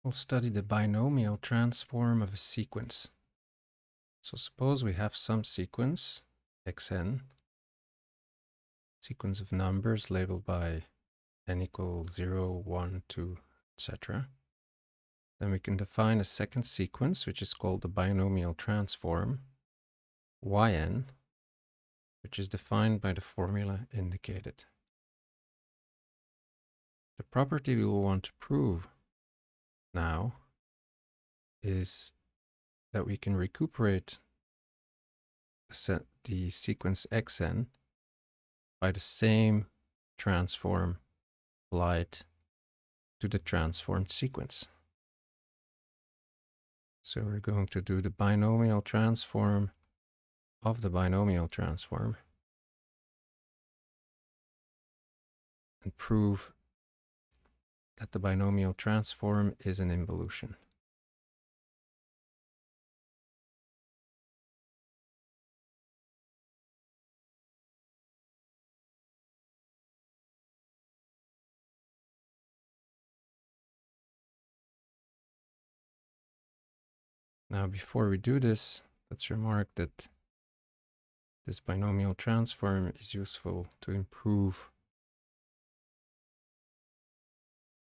We'll study the binomial transform of a sequence. So suppose we have some sequence, xn, sequence of numbers labeled by n equals 0, 1, 2, etc. Then we can define a second sequence, which is called the binomial transform, yn, which is defined by the formula indicated. The property we will want to prove now is that we can recuperate the sequence xn by the same transform applied to the transformed sequence. So we're going to do the binomial transform of the binomial transform and prove that the binomial transform is an involution. Now, before we do this, let's remark that this binomial transform is useful to improve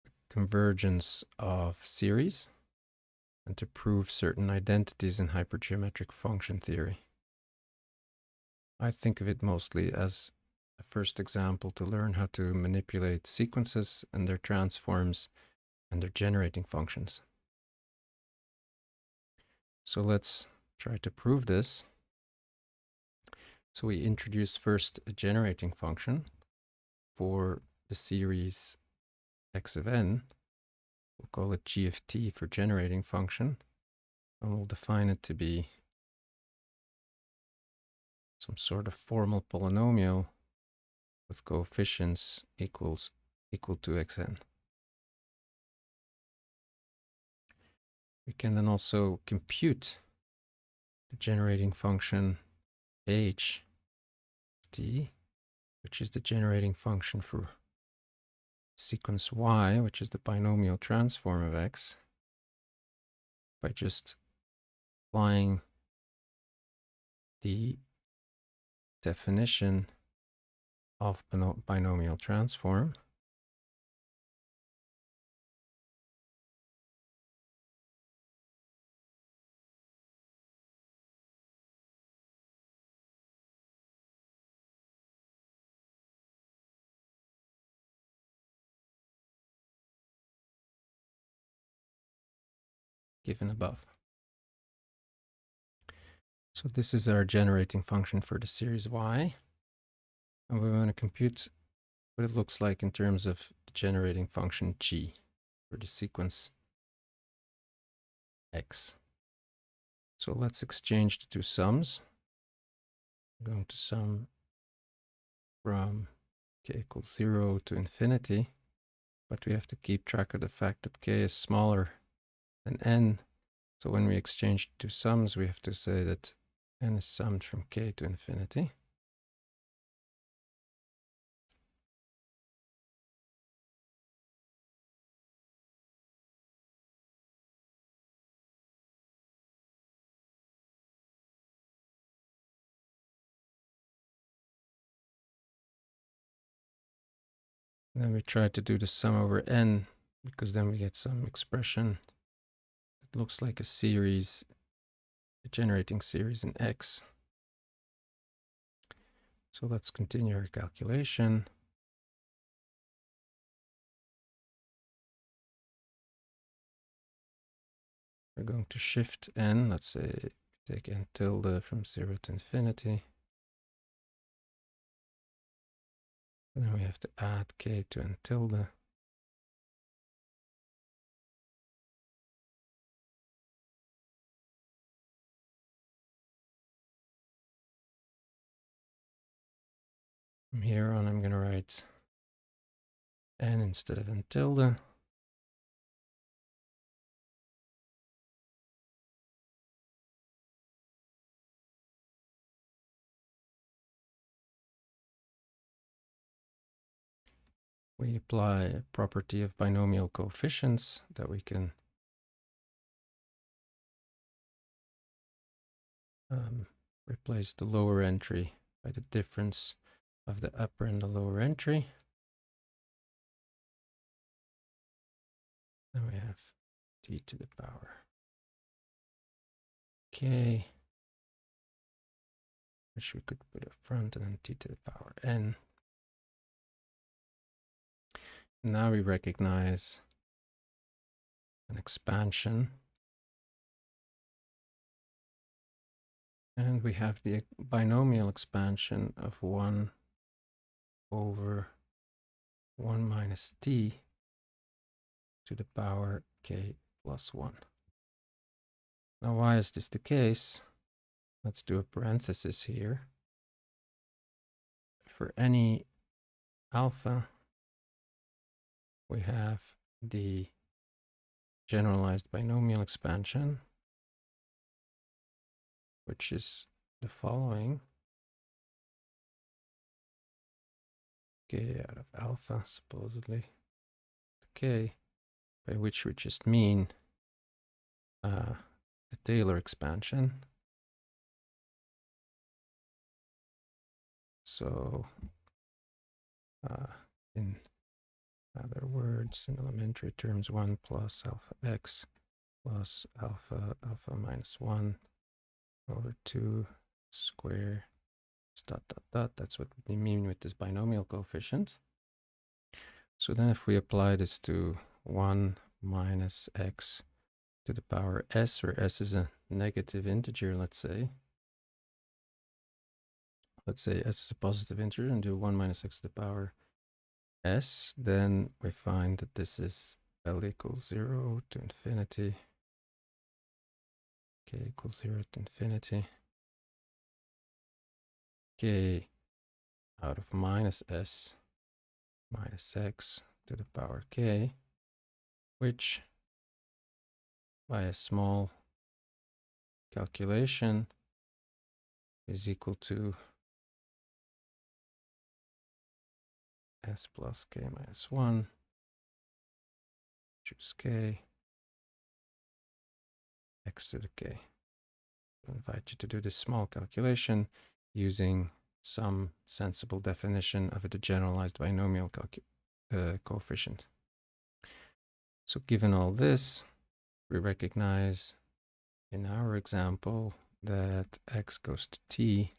the convergence of series and to prove certain identities in hypergeometric function theory. I think of it mostly as a first example to learn how to manipulate sequences and their transforms and their generating functions. So let's try to prove this. So we introduce first a generating function for the series x of n. We'll call it g of t for generating function, and we'll define it to be some sort of formal polynomial with coefficients equal to xn. We can then also compute the generating function h of t, which is the generating function for sequence y, which is the binomial transform of x, by just applying the definition of binomial transform. Given above. So this is our generating function for the series y. And we want to compute what it looks like in terms of the generating function g for the sequence x. So let's exchange the two sums. I'm going to sum from k equals 0 to infinity, but we have to keep track of the fact that k is smaller than n. So when we exchange two sums, we have to say that n is summed from k to infinity. And then we try to do the sum over n, because then we get some expression that looks like a series, a generating series in x. So let's continue our calculation. We're going to shift n, let's say take n tilde from 0 to infinity. And then we have to add k to n tilde. From here on, I'm going to write n instead of n tilde. We apply a property of binomial coefficients that we can replace the lower entry by the difference of the upper and the lower entry. Then we have t to the power k, which we could put up front, and then t to the power n. Now we recognize an expansion. And we have the binomial expansion of 1 over 1 minus t to the power k plus 1. Now, why is this the case? Let's do a parenthesis here. For any alpha, we have the generalized binomial expansion, which is the following. K out of alpha, supposedly. K, by which we just mean the Taylor expansion. So, in other words, in elementary terms, 1 plus alpha x plus alpha minus 1 over 2 square dot dot dot. That's what we mean with this binomial coefficient. So then if we apply this to 1 minus x to the power s, where s is a negative integer, let's say s is a positive integer, and do 1 minus x to the power s, then we find that this is L equals 0 to infinity, k equals 0 to infinity, k out of minus s minus x to the power k, which by a small calculation is equal to s plus k minus 1, choose k, x to the k. I invite you to do this small calculation using some sensible definition of a generalized binomial coefficient. So given all this, we recognize in our example that x goes to t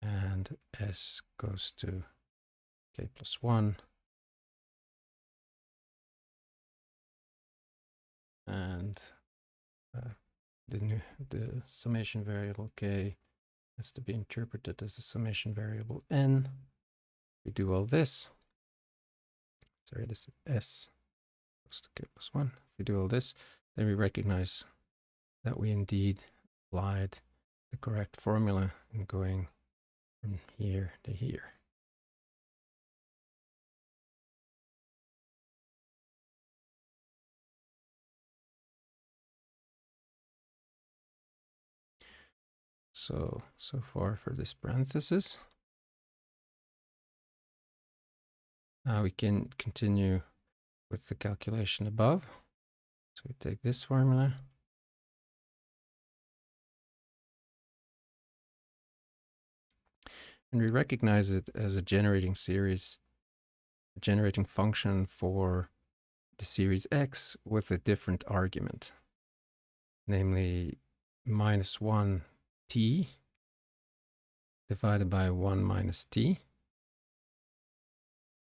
and s goes to k plus 1. And the summation variable k has to be interpreted as the summation variable n. We do all this. Sorry, this is s goes to k plus 1. If we do all this, then we recognize that we indeed applied the correct formula in going from here to here. So far for this parenthesis. Now we can continue with the calculation above. So we take this formula. And we recognize it as a generating series, a generating function for the series x with a different argument, namely minus 1 t divided by 1 minus t.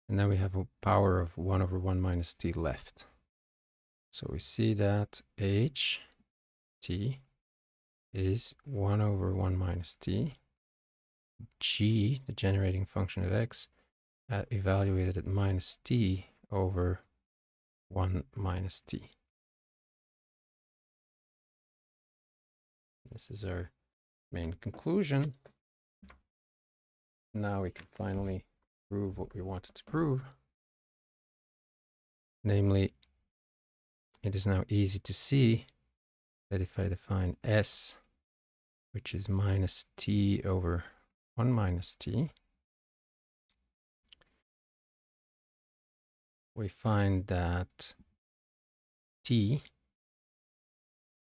And now we have a power of 1 over 1 minus t left. So we see that h t is 1 over 1 minus t. G, the generating function of x, evaluated at minus t over 1 minus t. This is our main conclusion. Now we can finally prove what we wanted to prove. Namely, it is now easy to see that if I define s, which is minus t over 1 minus t, we find that t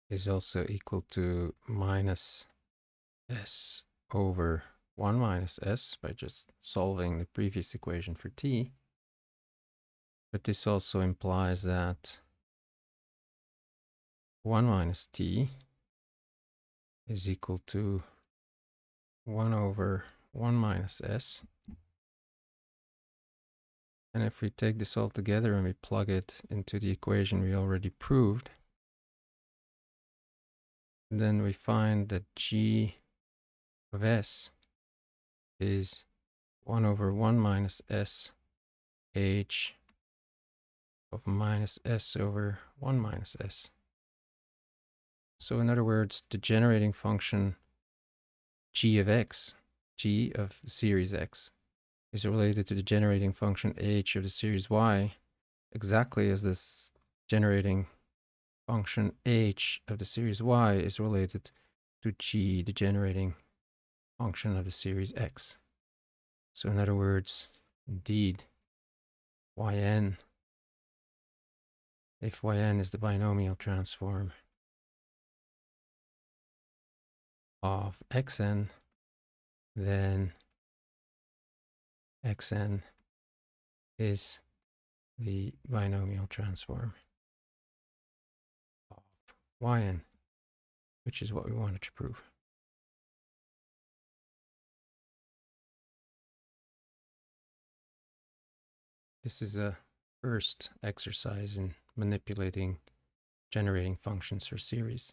is also equal to minus s over 1 minus s by just solving the previous equation for t. But this also implies that 1 minus t is equal to 1 over 1 minus s. And if we take this all together and we plug it into the equation we already proved, then we find that g of s is 1 over 1 minus s h of minus s over 1 minus s. So in other words, the generating function g of x, g of the series x, is related to the generating function h of the series y, exactly as this generating function h of the series y is related to g, the generating function of the series x. So in other words, indeed, yn, if yn is the binomial transform of xn, then xn is the binomial transform of yn, which is what we wanted to prove. This is a first exercise in manipulating generating functions for series.